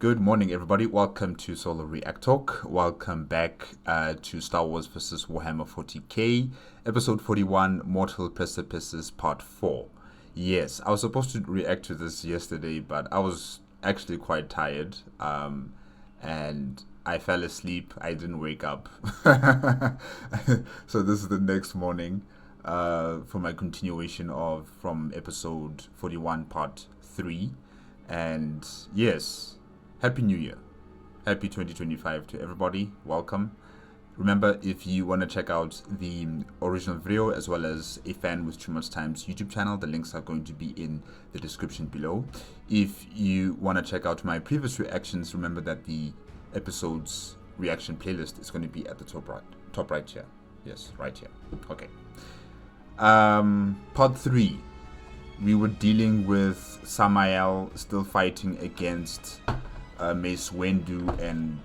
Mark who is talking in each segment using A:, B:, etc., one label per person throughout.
A: Good morning, everybody. Welcome to Solo ReacTalk. Welcome back to Star Wars vs. Warhammer 40K, Episode 41, Mortal Precipices, Part 4. Yes, I was supposed to react to this yesterday, but I was actually quite tired, and I fell asleep. I didn't wake up. So this is the next morning for my continuation from Episode 41, Part 3. And yes, Happy New Year. Happy 2025 to everybody. Welcome. Remember, if you want to check out the original video as well as AFanWithTooMuchTime's YouTube channel, the links are going to be in the description below. If you want to check out my previous reactions, remember that the episode's reaction playlist is going to be at the top right here. Yes, right here. Okay. Part 3. We were dealing with Samael still fighting against Mace Windu and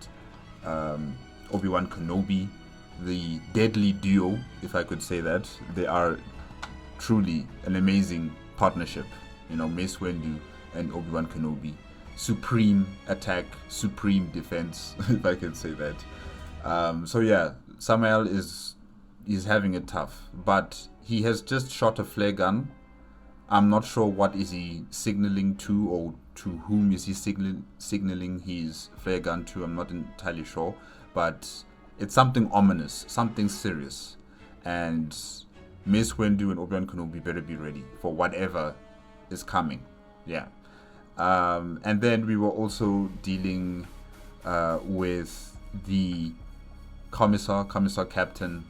A: Obi-Wan Kenobi, the deadly duo, if I could say that. They are truly an amazing partnership, Mace Windu and Obi-Wan Kenobi. Supreme attack, supreme defense, if I can say that. So yeah, Samael is having it tough, but he has just shot a flare gun. I'm not sure what is he signaling to, or to whom is he signaling his flare gun to. I'm not entirely sure, but it's something ominous, something serious. And Mace Windu and Obi-Wan Kenobi better be ready for whatever is coming. Yeah. And then we were also dealing with the Commissar Captain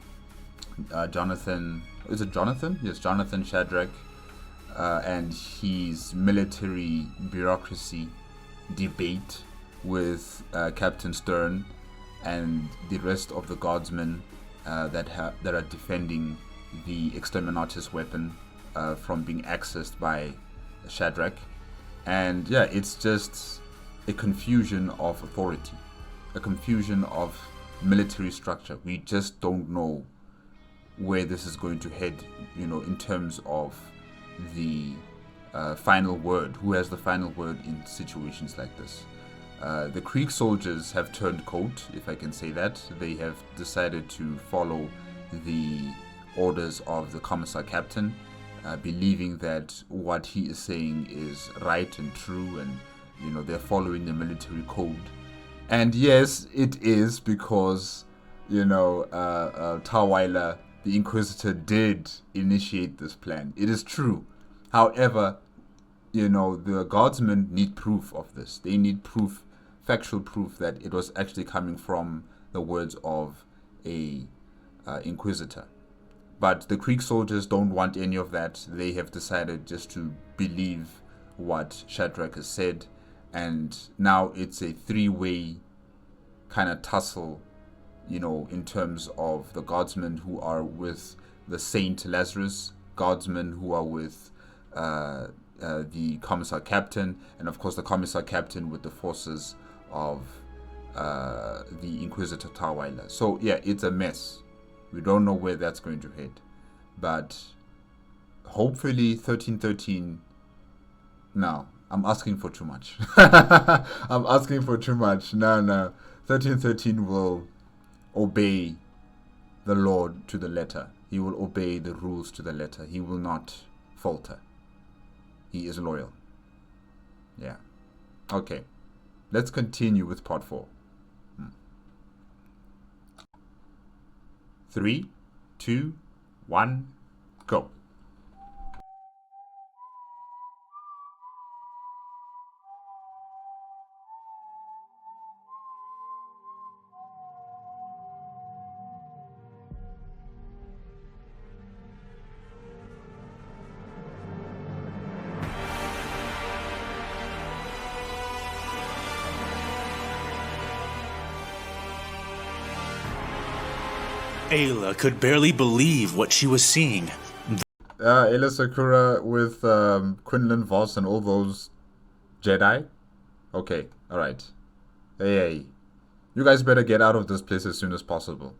A: Jonathan. Is it Jonathan? Yes, Jonathan Shadrach. And his military bureaucracy debate with Captain Stern and the rest of the guardsmen that are defending the Exterminatus weapon from being accessed by Shadrach. And yeah, it's just a confusion of authority, a confusion of military structure. We just don't know where this is going to head, in terms of the final word. Who has the final word in situations like this? The Creek soldiers have turned coat, if I can say that. They have decided to follow the orders of the Commissar Captain, believing that what he is saying is right and true, and they're following the military code. And yes, it is, because Tarweiler, the Inquisitor, did initiate this plan. It is true. However, the guardsmen need proof of this. They need proof, factual proof, that it was actually coming from the words of a Inquisitor. But the Creek soldiers don't want any of that. They have decided just to believe what Shadrach has said. And now it's a three-way kind of tussle, in terms of the guardsmen who are with the Saint Lazarus, guardsmen who are with the Commissar Captain, and of course the Commissar Captain with the forces of the Inquisitor Tarweiler. So yeah, it's a mess. We don't know where that's going to head, but hopefully 1313. No, I'm asking for too much. I'm asking for too much. No, 1313 will obey the Lord to the letter. He will obey the rules to the letter. He will not falter. He is loyal. Yeah. Okay. Let's continue with part 4. 3, 2, 1, go.
B: Ayla could barely believe what she was seeing.
A: Ayla Sakura with Quinlan Voss and all those Jedi. Okay, alright. Hey, you guys better get out of this place as soon as possible.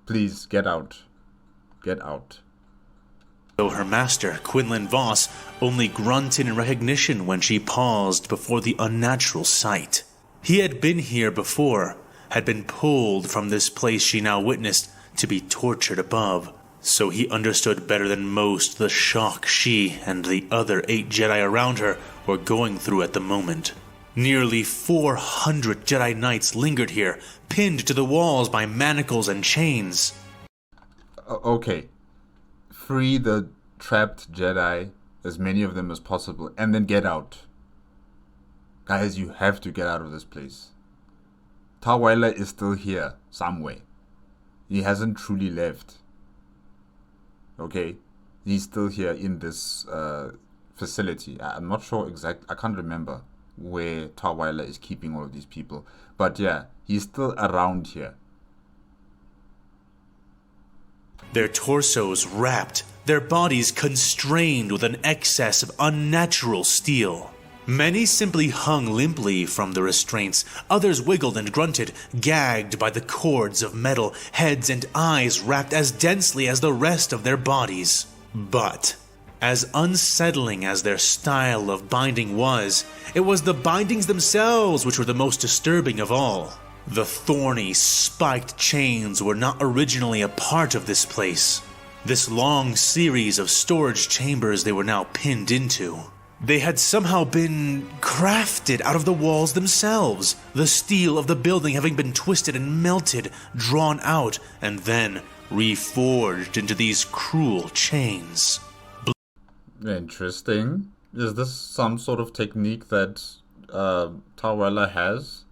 A: Please, get out. Get out.
B: though her master, Quinlan Voss, only grunted in recognition when she paused before the unnatural sight. He had been here before, had been pulled from this place she now witnessed to be tortured above, so he understood better than most the shock she and the other 8 Jedi around her were going through at the moment. Nearly 400 Jedi Knights lingered here, pinned to the walls by manacles and chains.
A: Okay. Free the trapped Jedi, as many of them as possible, and then get out. Guys, you have to get out of this place. Tawila is still here, somewhere. He hasn't truly left. Okay? He's still here in this facility. I'm not sure exactly. I can't remember where Tawila is keeping all of these people. But yeah, he's still around here.
B: Their torsos wrapped, their bodies constrained with an excess of unnatural steel. Many simply hung limply from the restraints, others wiggled and grunted, gagged by the cords of metal, heads and eyes wrapped as densely as the rest of their bodies. But, as unsettling as their style of binding was, it was the bindings themselves which were the most disturbing of all. The thorny, spiked chains were not originally a part of this place. This long series of storage chambers they were now pinned into. They had somehow been crafted out of the walls themselves, the steel of the building having been twisted and melted, drawn out, and then reforged into these cruel chains.
A: Interesting. Is this some sort of technique that Tawala has?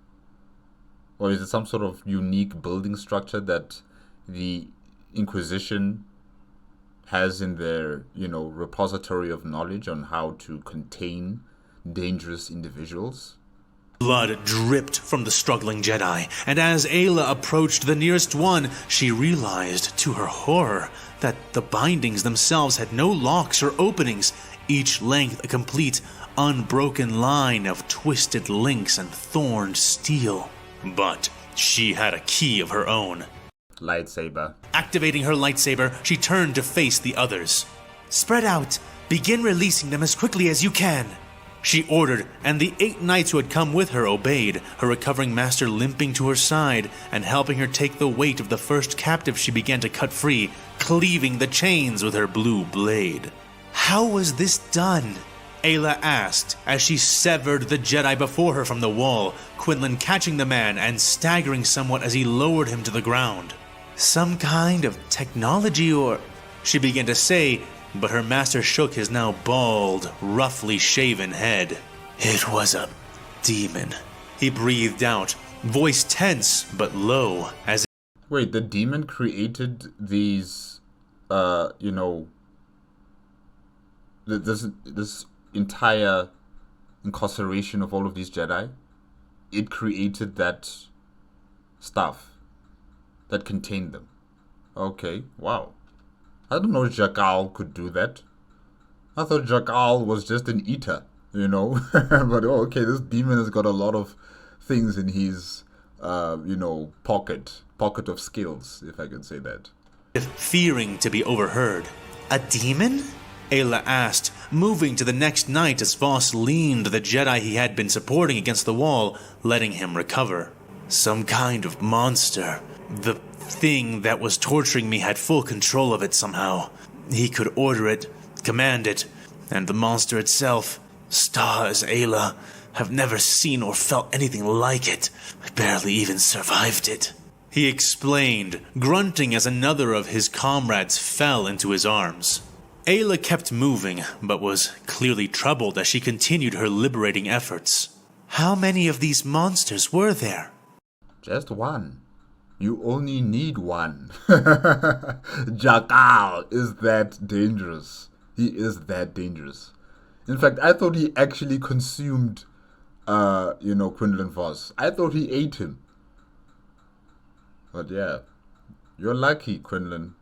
A: Or is it some sort of unique building structure that the Inquisition has in their, repository of knowledge on how to contain dangerous individuals?
B: Blood dripped from the struggling Jedi, and as Ayla approached the nearest one, she realized, to her horror, that the bindings themselves had no locks or openings, each length a complete, unbroken line of twisted links and thorned steel. But she had a key of her own.
A: Lightsaber.
B: Activating her lightsaber, she turned to face the others. "Spread out. Begin releasing them as quickly as you can," she ordered, and the 8 knights who had come with her obeyed, her recovering master limping to her side and helping her take the weight of the first captive she began to cut free, cleaving the chains with her blue blade. "How was this done?" Ayla asked as she severed the Jedi before her from the wall, Quinlan catching the man and staggering somewhat as he lowered him to the ground. "Some kind of technology or—" she began to say, but her master shook his now bald, roughly shaven head. "It was a demon," he breathed out, voice tense but low, as—
A: Wait, the demon created these, this entire incarceration of all of these Jedi? It created that stuff that contained them. Okay, wow. I don't know Jakal could do that. I thought Jakal was just an eater, but okay, this demon has got a lot of things in his, pocket of skills, if I can say that.
B: Fearing to be overheard. "A demon?" Ayla asked, moving to the next knight as Voss leaned the Jedi he had been supporting against the wall, letting him recover. "Some kind of monster. The thing that was torturing me had full control of it somehow. He could order it, command it, and the monster itself, stars, Ayla, have never seen or felt anything like it. I barely even survived it," he explained, grunting as another of his comrades fell into his arms. Ayla kept moving, but was clearly troubled as she continued her liberating efforts. "How many of these monsters were there?"
A: "Just one. You only need one." Jakal is that dangerous. He is that dangerous. In fact, I thought he actually consumed, Quinlan Voss. I thought he ate him. But yeah, you're lucky, Quinlan.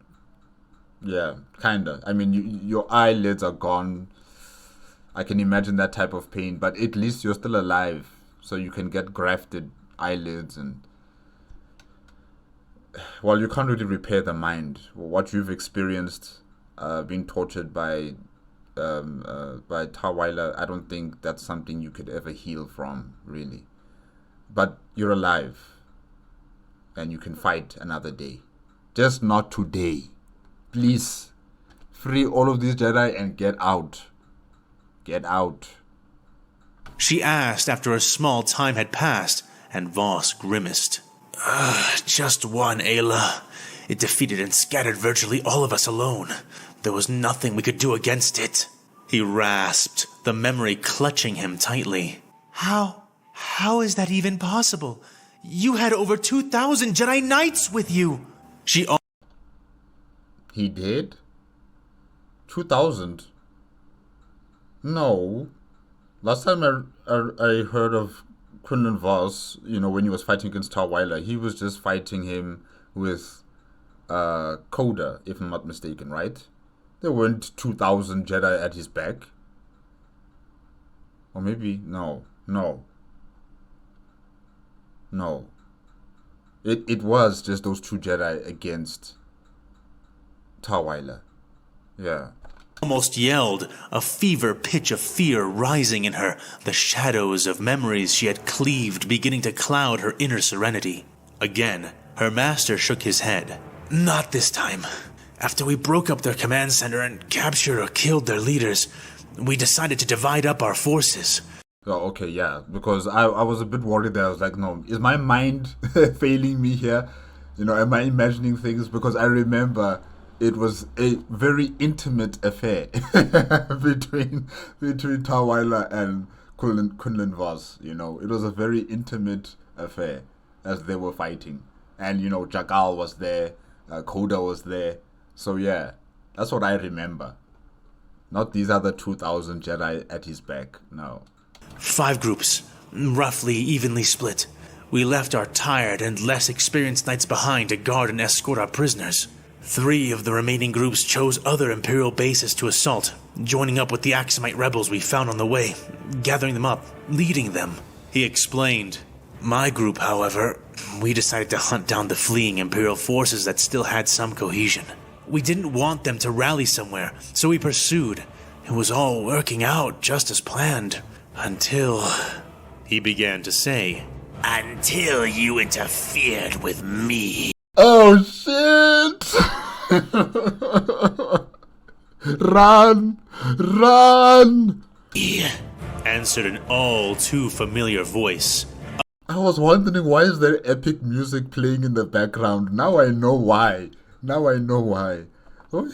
A: Yeah, kinda. I mean, your eyelids are gone. I can imagine that type of pain, but at least you're still alive, so you can get grafted eyelids and... Well, you can't really repair the mind. What you've experienced, being tortured by Tarweiler, I don't think that's something you could ever heal from, really. But you're alive, and you can fight another day. Just not today. Please, free all of these Jedi and get out. Get out.
B: She asked after a small time had passed, and Voss grimaced. Just one, Ayla. It defeated and scattered virtually all of us alone. There was nothing we could do against it. He rasped, the memory clutching him tightly. How is that even possible? You had over 2,000 Jedi Knights with you.
A: He did? 2,000? No. Last time I heard of Quinlan Voss, when he was fighting against Tarweiler, he was just fighting him with Coda, if I'm not mistaken, right? There weren't 2,000 Jedi at his back. Or maybe, no. It was just those two Jedi against Tarweiler. Yeah.
B: Almost yelled, a fever pitch of fear rising in her, the shadows of memories she had cleaved beginning to cloud her inner serenity. Again, her master shook his head. Not this time. After we broke up their command center and captured or killed their leaders, we decided to divide up our forces.
A: Oh, okay, yeah, because I was a bit worried there. I was like, no, is my mind failing me here? Am I imagining things? Because I remember it was a very intimate affair between Tarweiler and Quinlan Voss. It was a very intimate affair as they were fighting. And, Jakal was there, Coda was there. So, yeah, that's what I remember. Not these other 2,000 Jedi at his back, no.
B: 5 groups, roughly evenly split. We left our tired and less experienced knights behind to guard and escort our prisoners. 3 of the remaining groups chose other Imperial bases to assault, joining up with the Axumite rebels we found on the way, gathering them up, leading them. He explained. My group, however, we decided to hunt down the fleeing Imperial forces that still had some cohesion. We didn't want them to rally somewhere, so we pursued. It was all working out just as planned. Until... he began to say. Until you interfered with me.
A: Oh, shit! Run! Run!
B: He answered an all too familiar voice.
A: I was wondering, why is there epic music playing in the background? Now I know why. Oh.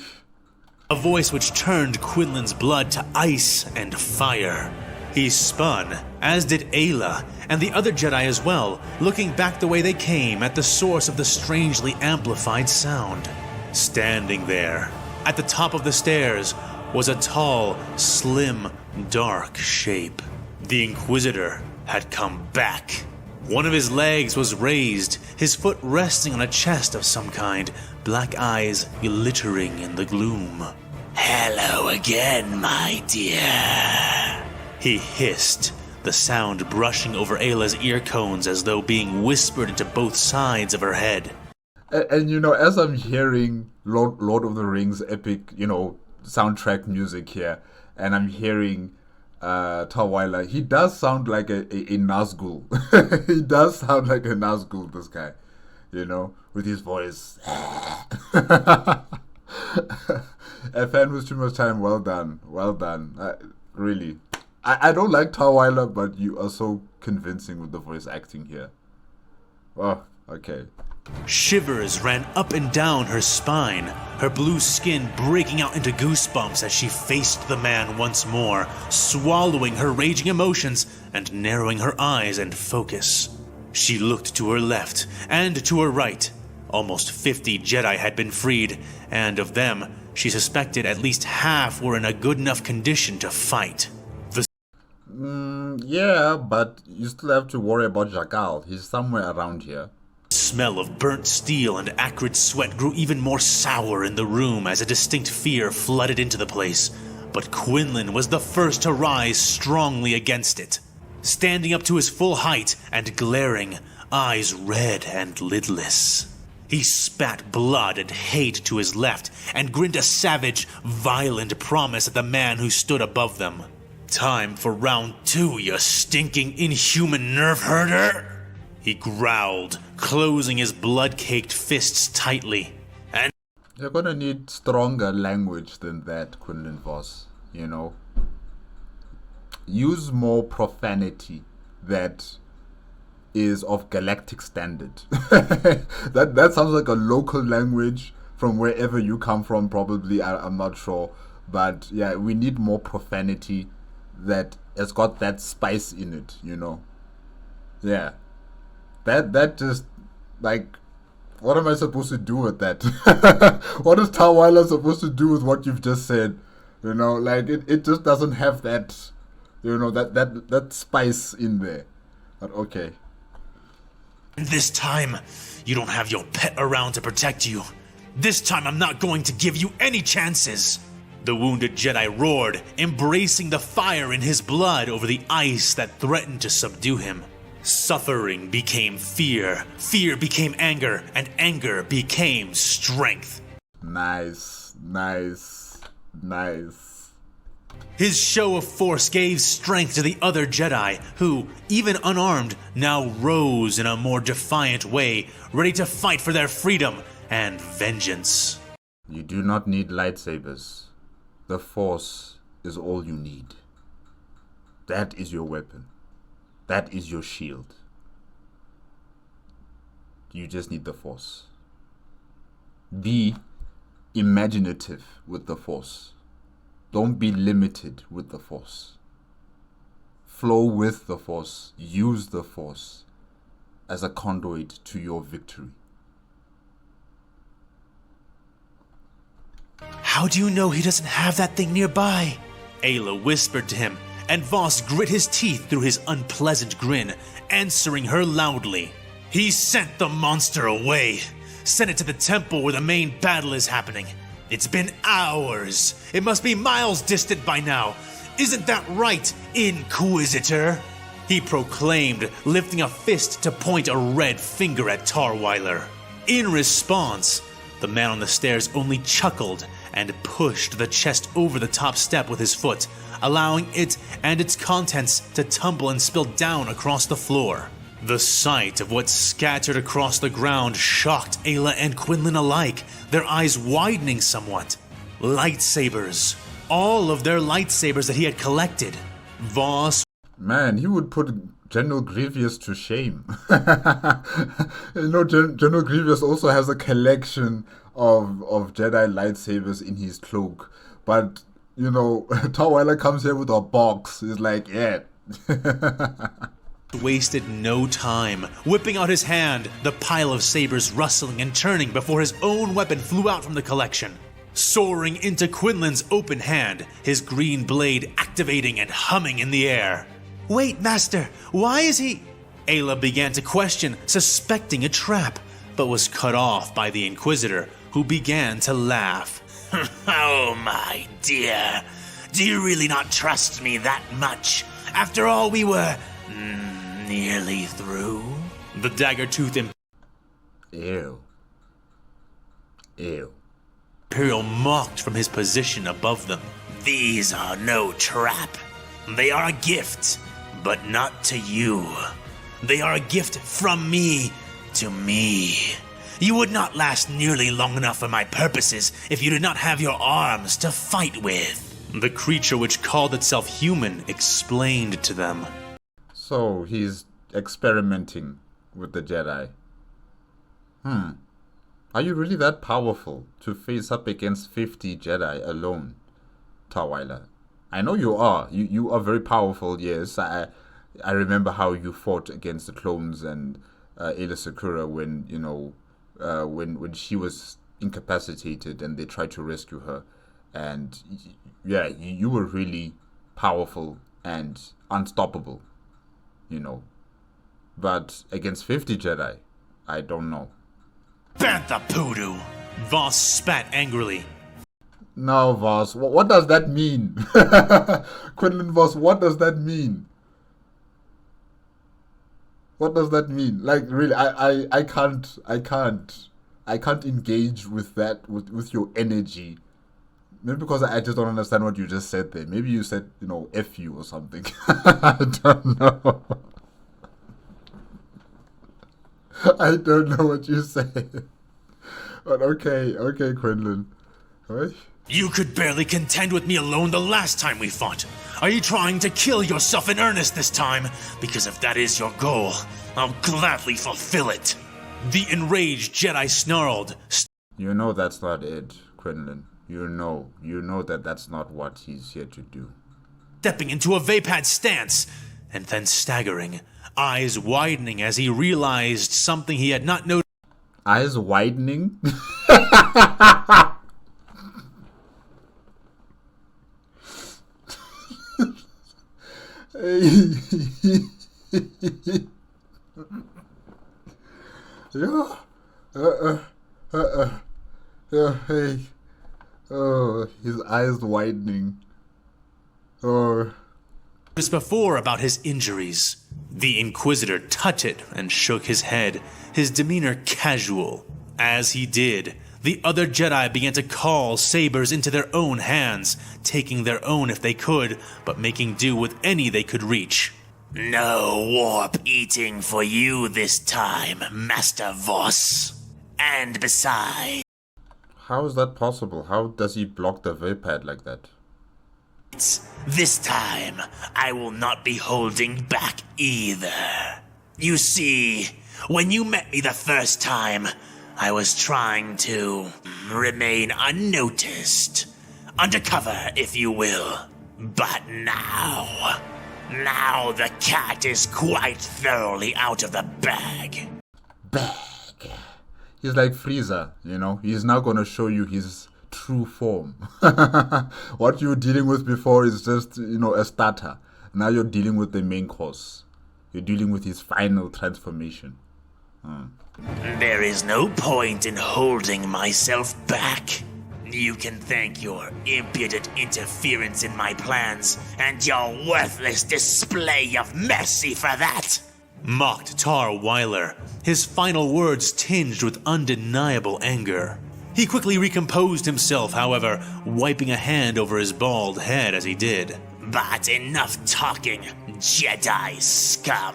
B: A voice which turned Quinlan's blood to ice and fire. He spun, as did Ayla, and the other Jedi as well, looking back the way they came at the source of the strangely amplified sound. Standing there, at the top of the stairs, was a tall, slim, dark shape. The Inquisitor had come back. One of his legs was raised, his foot resting on a chest of some kind, black eyes glittering in the gloom. Hello again, my dear. He hissed, the sound brushing over Ayla's ear cones as though being whispered into both sides of her head.
A: And as I'm hearing Lord of the Rings epic, soundtrack music here, and I'm hearing Tarweiler, he does sound like a Nazgul. He does sound like a Nazgul, this guy, with his voice. AFanWithTooMuchTime, well done. Really. I don't like Tarweiler, but you are so convincing with the voice acting here. Oh, okay.
B: Shivers ran up and down her spine, her blue skin breaking out into goosebumps as she faced the man once more, swallowing her raging emotions and narrowing her eyes and focus. She looked to her left and to her right. Almost 50 Jedi had been freed, and of them, she suspected at least half were in a good enough condition to fight.
A: Yeah, but you still have to worry about Jakal. He's somewhere around here.
B: The smell of burnt steel and acrid sweat grew even more sour in the room as a distinct fear flooded into the place. But Quinlan was the first to rise strongly against it. Standing up to his full height and glaring, eyes red and lidless. He spat blood and hate to his left and grinned a savage, violent promise at the man who stood above them. Time for round 2, you stinking inhuman nerve herder! He growled, closing his blood-caked fists tightly. And
A: you're gonna need stronger language than that, Quinlan Voss, you know. Use more profanity that is of galactic standard. that sounds like a local language from wherever you come from, probably. I'm not sure. But yeah, we need more profanity that has got that spice in it, you know. Yeah. That just, like, what am I supposed to do with that? What is Tawila supposed to do with what you've just said? You know, like, it just doesn't have that, you know, that spice in there. But okay.
B: This time, you don't have your pet around to protect you. This time I'm not going to give you any chances. The wounded Jedi roared, embracing the fire in his blood over the ice that threatened to subdue him. Suffering became fear, fear became anger, and anger became strength.
A: Nice.
B: His show of force gave strength to the other Jedi, who, even unarmed, now rose in a more defiant way, ready to fight for their freedom and vengeance.
A: You do not need lightsabers. The Force is all you need. That is your weapon. That is your shield. You just need the Force. Be imaginative with the Force. Don't be limited with the Force. Flow with the Force. Use the Force as a conduit to your victory.
B: How do you know he doesn't have that thing nearby? Ayla whispered to him, and Voss grit his teeth through his unpleasant grin, answering her loudly. He sent the monster away. Sent it to the temple where the main battle is happening. It's been hours. It must be miles distant by now. Isn't that right, Inquisitor? He proclaimed, lifting a fist to point a red finger at Tarweiler. In response, the man on the stairs only chuckled and pushed the chest over the top step with his foot, allowing it and its contents to tumble and spill down across the floor. The sight of what scattered across the ground shocked Ayla and Quinlan alike, their eyes widening somewhat. Lightsabers. All of their lightsabers that he had collected. Voss.
A: Man, he would put General Grievous to shame. You know, General Grievous also has a collection of Jedi lightsabers in his cloak. But, you know, Tawila comes here with a box. He's like, yeah.
B: Wasted no time, whipping out his hand, the pile of sabers rustling and turning before his own weapon flew out from the collection. Soaring into Quinlan's open hand, his green blade activating and humming in the air. Wait, Master, why is he... Ayla began to question, suspecting a trap, but was cut off by the Inquisitor, who began to laugh. Oh, my dear. Do you really not trust me that much? After all, we were... nearly through? The dagger-tooth
A: Ew.
B: Imperial mocked from his position above them. These are no trap. They are a gift, but not to you. They are a gift from me to me. You would not last nearly long enough for my purposes if you did not have your arms to fight with. The creature which called itself human explained to them.
A: So he's experimenting with the Jedi. Are you really that powerful to face up against 50 Jedi alone, Tawila? I know you are. You are very powerful, yes. I remember how you fought against the clones and Ayla Secura when, you know, when she was incapacitated and they tried to rescue her. And yeah, you were really powerful and unstoppable, you know. But against 50 Jedi, I don't know.
B: Bantha Poodoo! Voss spat angrily.
A: Now, Voss, what does that mean? Quinlan Voss, what does that mean? What does that mean? Like, really, I I can't engage with that, with your energy. Maybe because I just don't understand what you just said there. Maybe you said, you know, F you or something. I don't know. I don't know what you said. But okay, Quinlan. Right?
B: You could barely contend with me alone the last time we fought. Are you trying to kill yourself in earnest this time? Because if that is your goal, I'll gladly fulfill it. The enraged Jedi snarled.
A: You know that's not it, Quinlan. You know that that's not what he's here to do.
B: Stepping into a Vapad stance, and then staggering, eyes widening as he realized something he had not noticed.
A: Eyes widening? Hey. Oh, his eyes widening. Oh.
B: Before about his injuries. The Inquisitor tutted and shook his head, his demeanor casual. As he did, the other Jedi began to call sabers into their own hands, taking their own if they could, but making do with any they could reach. No warp eating for you this time, Master Voss. And besides...
A: How is that possible? How does he block the Vapad like that?
B: This time, I will not be holding back either. You see, when you met me the first time, I was trying to remain unnoticed. Undercover, if you will. But now the cat is quite thoroughly out of the bag.
A: Bag. He's like Frieza, you know. He's now going to show you his true form. What you were dealing with before is just, you know, a starter. Now you're dealing with the main course. You're dealing with his final transformation.
B: There is no point in holding myself back. You can thank your impudent interference in my plans and your worthless display of mercy for that. Mocked Tar Weiler, his final words tinged with undeniable anger. He quickly recomposed himself, however, wiping a hand over his bald head as he did. But enough talking, Jedi scum.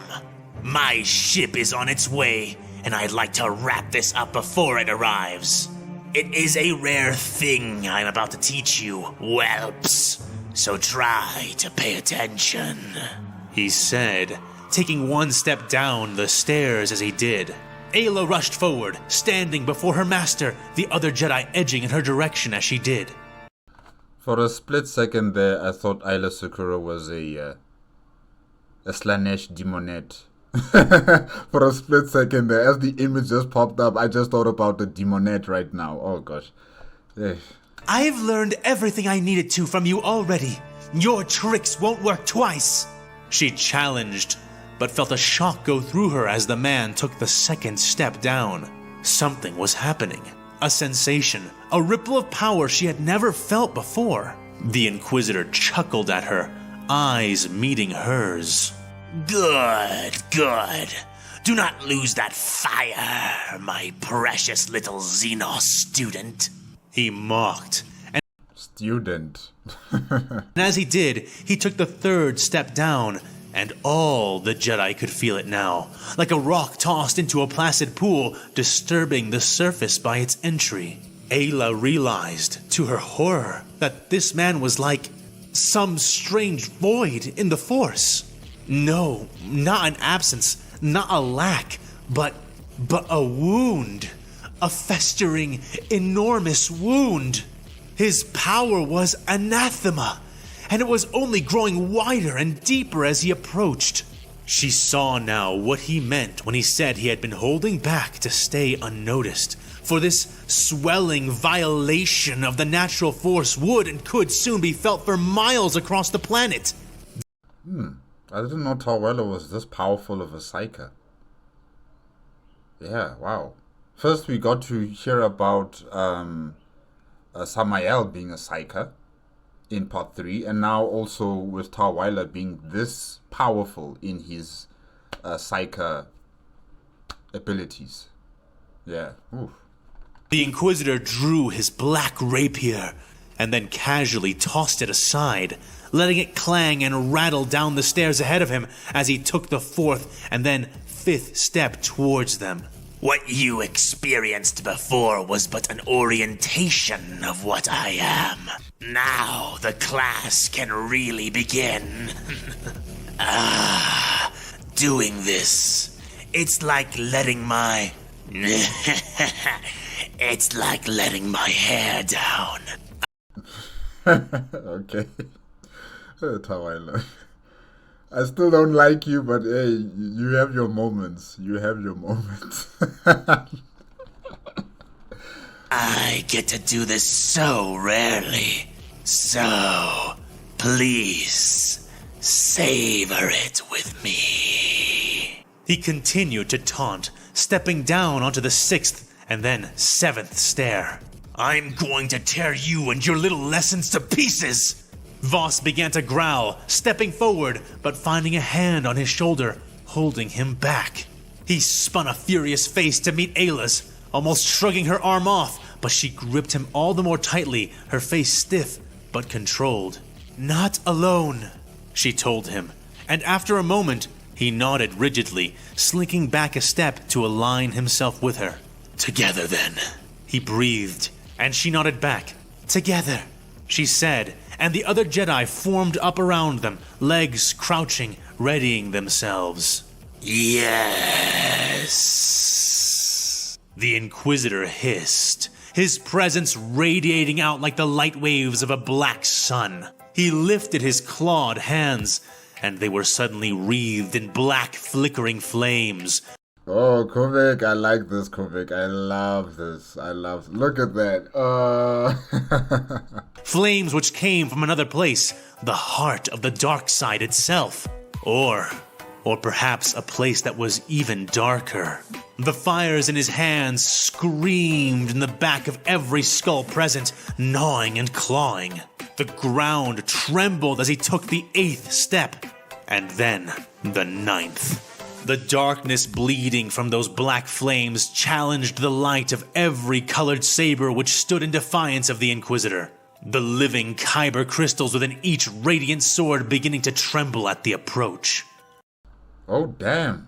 B: My ship is on its way, and I'd like to wrap this up before it arrives. It is a rare thing I'm about to teach you, whelps, so try to pay attention, he said, taking one step down the stairs as he did. Ayla rushed forward, standing before her master, the other Jedi edging in her direction as she did.
A: For a split second there, I thought Ayla Secura was a Slanesh demonette. For a split second there, as the image just popped up, I just thought about the demonette right now. Oh gosh.
B: I've learned everything I needed to from you already. Your tricks won't work twice, she challenged, but felt a shock go through her as the man took the second step down. Something was happening. A sensation, a ripple of power she had never felt before. The Inquisitor chuckled at her, eyes meeting hers. Good. Do not lose that fire, my precious little Xenos student, he mocked.
A: Student.
B: And as he did, he took the third step down, and all the Jedi could feel it now, like a rock tossed into a placid pool, disturbing the surface by its entry. Ayla realized, to her horror, that this man was like some strange void in the Force. No, not an absence, not a lack, but a wound. A festering, enormous wound. His power was anathema, and it was only growing wider and deeper as he approached. She saw now what he meant when he said he had been holding back to stay unnoticed, for this swelling violation of the natural force would and could soon be felt for miles across the planet.
A: I didn't know Tarwella was this powerful of a Psyker. Yeah, wow. First we got to hear about Samael being a Psyker in part 3, and now also with Tarweiler being this powerful in his Psyker abilities. Yeah. Oof.
B: The Inquisitor drew his black rapier and then casually tossed it aside, letting it clang and rattle down the stairs ahead of him as he took the fourth and then fifth step towards them.
C: What you experienced before was but an orientation of what I am. Now the class can really begin. Doing this, it's like letting my... it's like letting my hair down.
A: Okay. Tawila. I still don't like you, but hey, you have your moments. You have your moments.
C: I get to do this so rarely. So, please, savor it with me.
B: He continued to taunt, stepping down onto the sixth and then seventh stair.
C: I'm going to tear you and your little lessons to pieces!
B: Voss began to growl, stepping forward, but finding a hand on his shoulder, holding him back. He spun a furious face to meet Ayla's, almost shrugging her arm off, but she gripped him all the more tightly, her face stiff but controlled. "Not alone," she told him, and after a moment, he nodded rigidly, slinking back a step to align himself with her.
C: "Together then,"
B: he breathed, and she nodded back. "Together," she said, and the other Jedi formed up around them, legs crouching, readying themselves.
C: "Yes."
B: The Inquisitor hissed, his presence radiating out like the light waves of a black sun. He lifted his clawed hands, and they were suddenly wreathed in black flickering flames.
A: Oh, Kovic, I like this, Kovic. I love this. Look at that.
B: Flames which came from another place, the heart of the dark side itself. Or perhaps a place that was even darker. The fires in his hands screamed in the back of every skull present, gnawing and clawing. The ground trembled as he took the 8th step, and then the 9th. The darkness bleeding from those black flames challenged the light of every colored saber which stood in defiance of the Inquisitor. The living kyber crystals within each radiant sword beginning to tremble at the approach.
A: Oh, damn.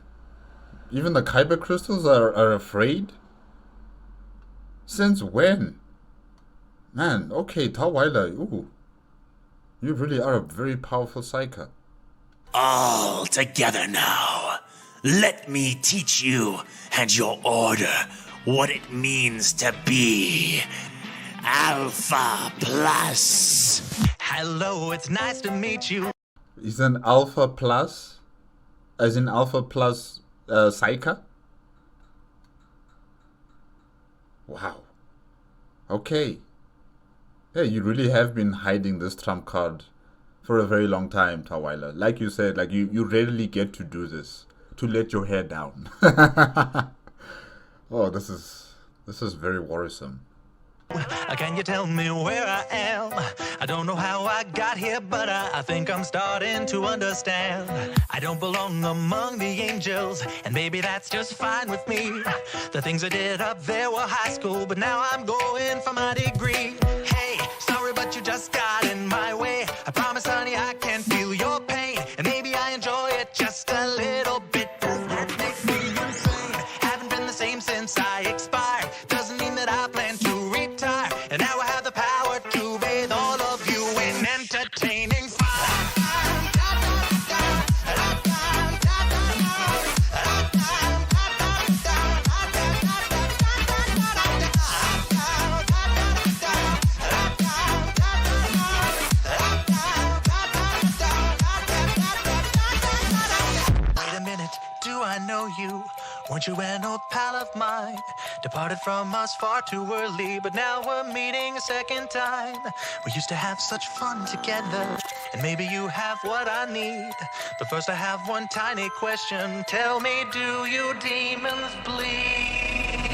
A: Even the kyber crystals are afraid? Since when? Man, okay, Tawila, ooh. You really are a very powerful Psyker.
C: All together now. Let me teach you and your order what it means to be Alpha Plus.
D: Hello, it's nice to meet you.
A: He's an Alpha Plus? As in Alpha Plus Psyker? Wow. Okay. Hey, you really have been hiding this trump card for a very long time, Tawila. Like you said, like you rarely get to do this. To let your hair down. Oh, this is very worrisome.
D: Can you tell me where I am? I don't know how I got here, but I think I'm starting to understand. I don't belong among the angels, and maybe that's just fine with me. The things I did up there were high school, but now I'm going for my degree. Hey, sorry, but you just got in my way. I promise, honey, I can feel your pain, and maybe I enjoy it just a little bit. That makes me insane. Haven't been the same since I expired. Doesn't mean that I plan to retire. And now I have the power to bathe all of you in entertaining fire. Wait a minute, do I know you? Weren't you an old pal of mine? Departed from us far too early, but now we're meeting a second time. We used to have such fun together, and maybe you have what I need. But first I have one tiny question. Tell me, do you demons bleed?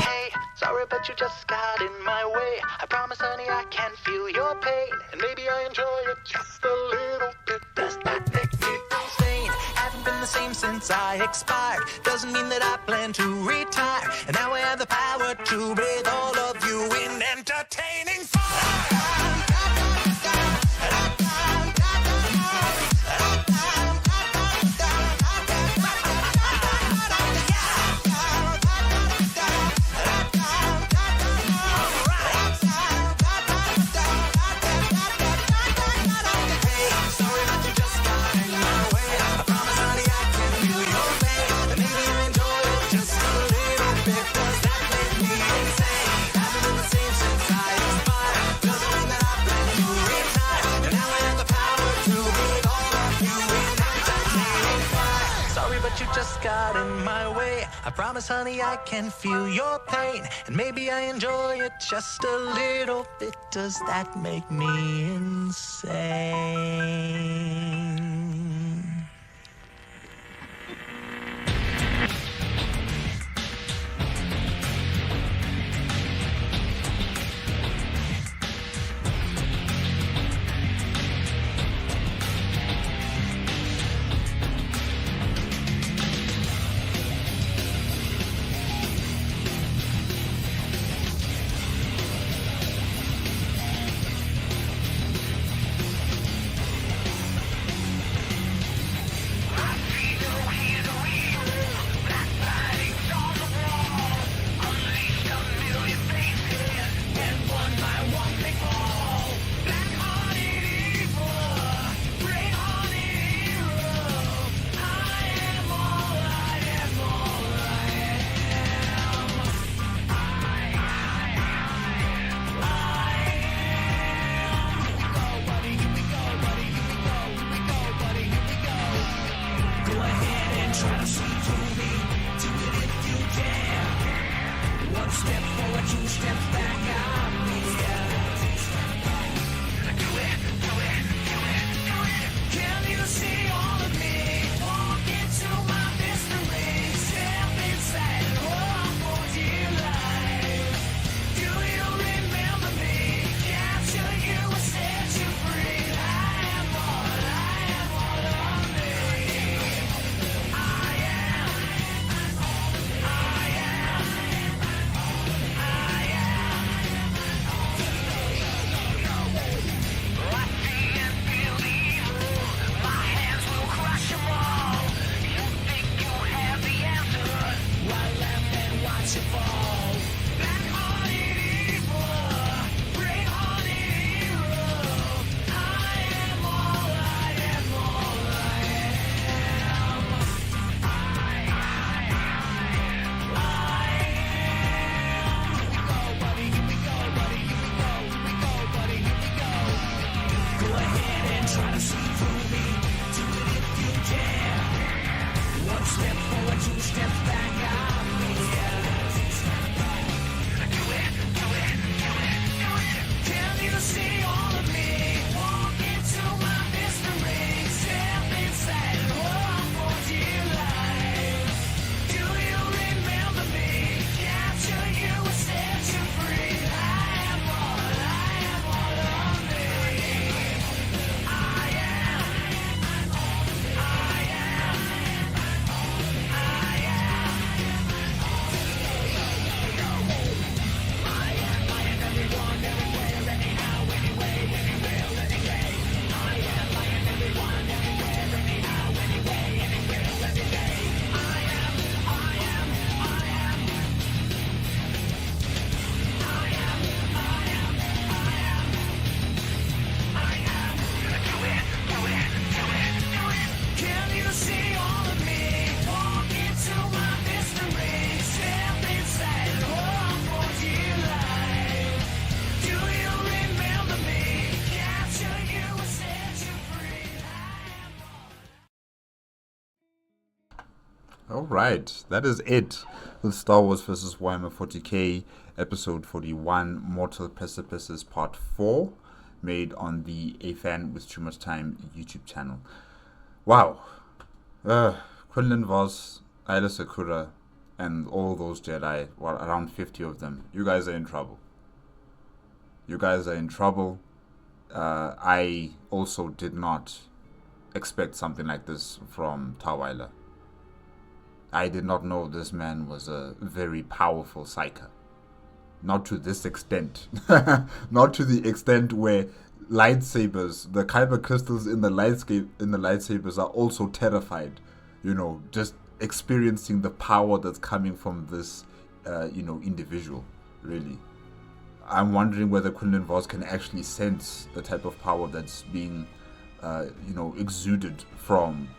D: Hey, sorry, but you just got in my way. I promise, honey, I can feel your pain, and maybe I enjoy it just a little bit. Does that make me insane? Haven't been the same since since I expired. Doesn't mean that I plan to retire. And now I have the power to bathe all of you in entertaining fire. Just got in my way. I promise, honey, I can feel your pain, and maybe I enjoy it just a little bit. Does that make me insane?
A: Alright, that is it with Star Wars vs. Warhammer 40K, episode 41, Mortal Precipices Part 4, made on the AFanWithTooMuchTime YouTube channel. Wow. Quinlan Voss, Ayla Sakura, and all those Jedi, well, around 50 of them. You guys are in trouble. You guys are in trouble. I also did not expect something like this from Tawila. I did not know this man was a very powerful Psyker. Not to this extent. Not to the extent where lightsabers, the kyber crystals in the lightsabers are also terrified. You know, just experiencing the power that's coming from this, individual, really. I'm wondering whether Quinlan Vos can actually sense the type of power that's being, exuded from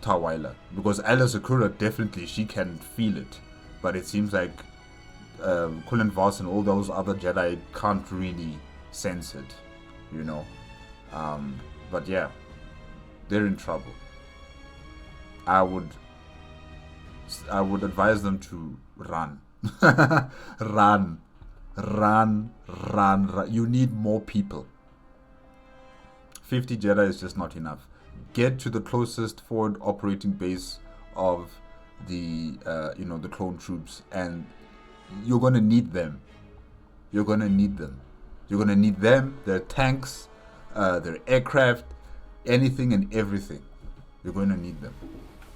A: Tawila. Because Ala Sakura, definitely, she can feel it. But it seems like Quinlan Vos and all those other Jedi can't really sense it, you know. But yeah, they're in trouble. I would advise them to run. Run. You need more people. 50 Jedi is just not enough. Get to the closest forward operating base of the the clone troops, and you're gonna need them. You're gonna need them. Their tanks, their aircraft, anything and everything. You're gonna need them,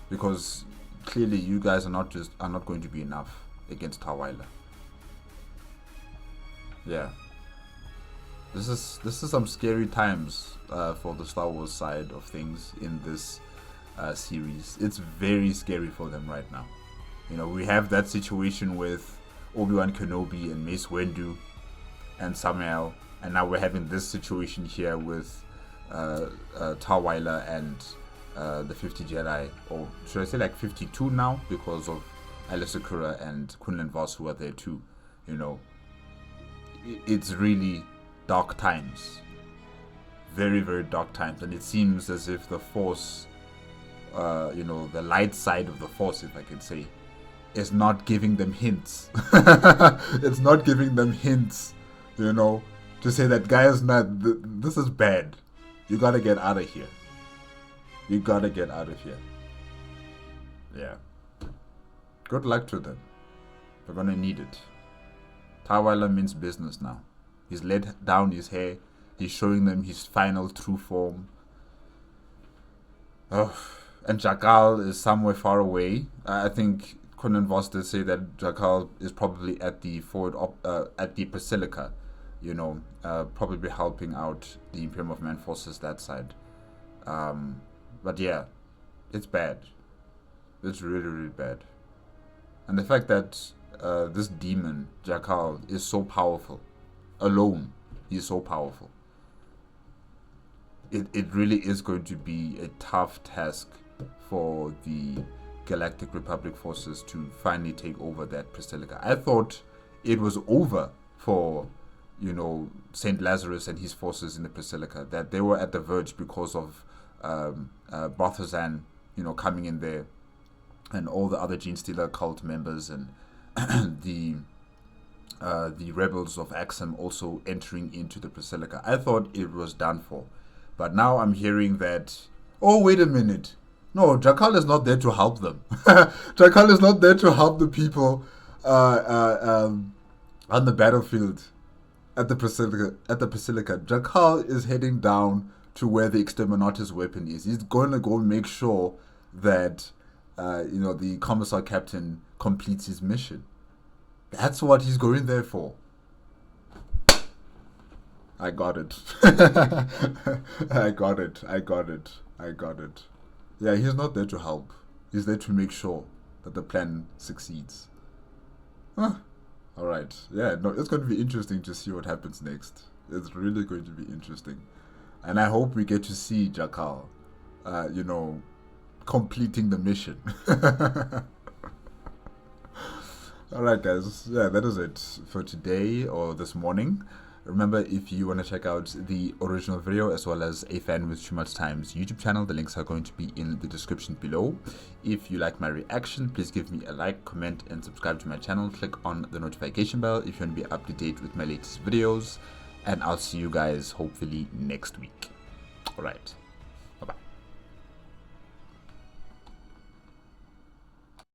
A: because clearly you guys are not going to be enough against Tawila. Yeah, this is some scary times for the Star Wars side of things in this series. It's very scary for them right now. You know, we have that situation with Obi-Wan Kenobi and Mace Windu and Samael, and now we're having this situation here with Tawila and the 50 Jedi, or should I say like 52 now, because of Ala Sakura and Quinlan Vos who are there too. You know, it's really dark times, very, very dark times, and it seems as if the Force, the light side of the Force, if I can say, is not giving them hints. It's not giving them hints, to say that, guys, this is bad. You gotta get out of here. Yeah. Good luck to them. They're gonna need it. Tawila means business now. He's let down his hair. He's showing them his final true form. Oh, and Jakal is somewhere far away. I think Quinlan Vos did say that Jakal is probably at the at the Basilica, probably helping out the Imperium of Man forces that side. But yeah, it's bad. It's really, really bad. And the fact that this demon, Jakal, is so powerful. Alone, he's so powerful. It really is going to be a tough task for the Galactic Republic forces to finally take over that Basilica. I thought it was over for, Saint Lazarus and his forces in the Basilica, that they were at the verge because of Barthazan, coming in there, and all the other Gene Stealer cult members and the rebels of Axum also entering into the Basilica. I thought it was done for. But now I'm hearing that, oh, wait a minute. No, Jakal is not there to help them. Jakal is not there to help the people on the battlefield at the Basilica. Jakal is heading down to where the Exterminator's weapon is. He's going to go make sure that the Commissar Captain completes his mission. That's what he's going there for. I got it. I got it. Yeah, he's not there to help. He's there to make sure that the plan succeeds. Alright. Yeah, no, it's going to be interesting to see what happens next. It's really going to be interesting. And I hope we get to see Jakal, completing the mission. Alright, guys. Yeah, that is it for today or this morning. Remember, if you want to check out the original video as well as AFanWithTooMuchTime's YouTube channel, the links are going to be in the description below. If you like my reaction, please give me a like, comment, and subscribe to my channel. Click on the notification bell if you want to be up to date with my latest videos. And I'll see you guys hopefully next week. Alright.